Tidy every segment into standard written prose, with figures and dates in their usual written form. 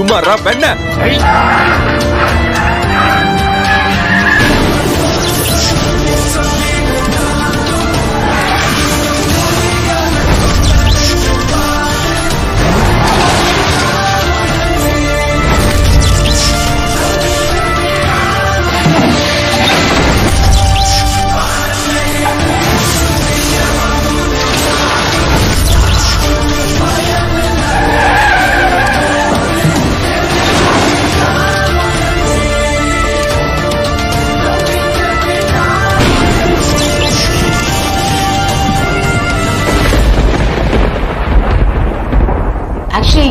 சும்மா பெண்ண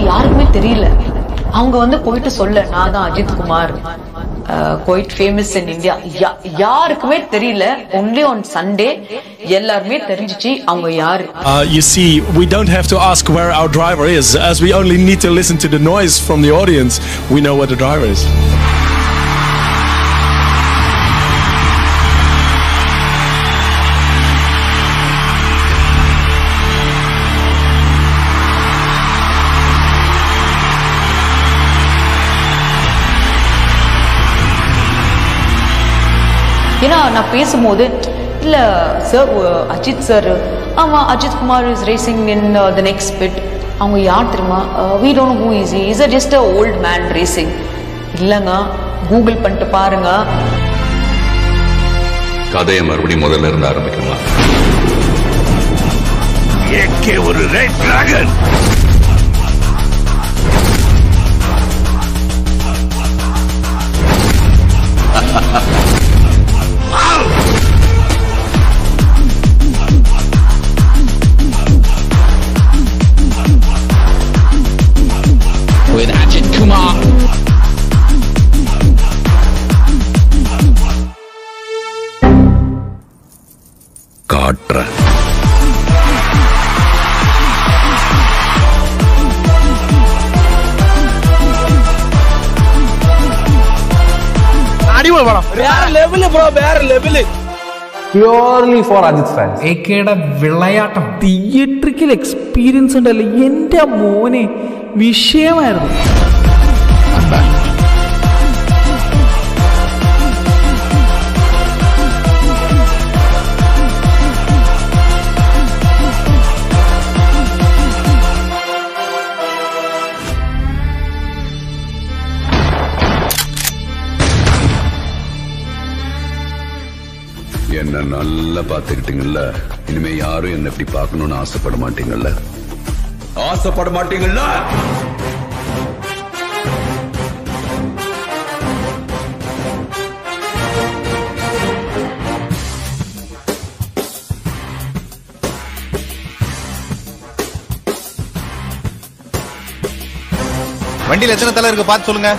யாருக்குமே தெரியல. அவங்க வந்து போயிட்டு சொல்ல நான் தான் Ajith Kumar, quite famous in India. யாருக்குமே தெரியல. only on Sunday எல்லாருமே தெரிஞ்சிச்சு அவங்க யாரு. You see, we don't have to ask where our driver is, as we only need to listen to the noise from the audience. We know where the driver is. ஏன்னா நான் பேசும்போது இல்ல sir Ajith sir, ஆமா Ajith Kumar is racing in the next bit. அவங்க யார் தெரியுமா? we don't know who is he. Is just a old man racing. இல்லங்க, Google பண்ணிட்டு பாருங்க. கதையை மறுபடியும் முதல்ல இருந்து ஆரம்பிக்கலாம். ஏகே ஒரு red dragon. With Ajit Kumar. காற்ற அடிமை படம் வேற லெவல் ப்ரோ, வேற level. Purely for Ajit fans. ഏകയുടെ വിളയാട്ടം തിയേറ്ററിക്കൽ എക്സ്പീരിയൻസ് ഉണ്ടല്ലോ എൻ്റെ മോനെ, വിഷയമായിരുന്നു. என்ன நல்லா பாத்துக்கிட்டீங்கல்ல, இனிமே யாரும் என்ன இப்படி பார்க்கணும்னு ஆசைப்பட மாட்டீங்கல்ல? ஆசைப்பட மாட்டீங்கல்ல? வண்டியில எத்தனை தலை இருக்கு பார்த்து சொல்லுங்க.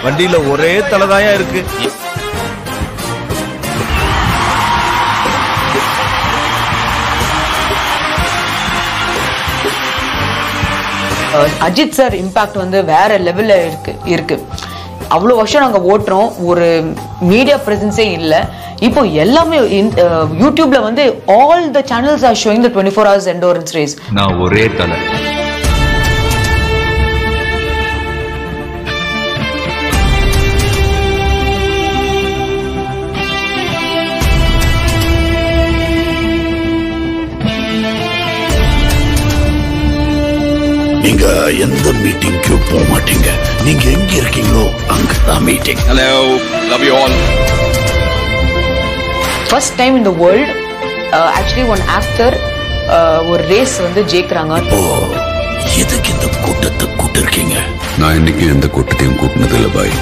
வண்டியில ஒரே தலைதாயா இருக்கு. அஜித் சார் இம்பாக்ட் வந்து வேற லெவல்ல இருக்கு. அவ்வளவு வருஷம் நாங்க ஓட்டுறோம், ஒரு மீடியா பிரசன்ஸே இல்ல. இப்போ எல்லாமே யூடியூப்ல வந்து all the channels are showing the 24 hours endurance race. நான் ஒரே தலை. நீங்க எந்த மீட்டிங்க்கு போக மாட்டீங்க. நீங்க எங்க இருக்கீங்களோ அங்கதான் meeting. Hello, love you all. First time in the world actually one actor ஒரு ரேஸ் வந்து ஜெயிக்கிறாங்க. எதுக்கு இந்த கூட்டத்தை கூட்டிருக்கீங்க? நான் இன்னைக்கு எந்த கூட்டத்தையும் கூட்டினதில்லை பாய்.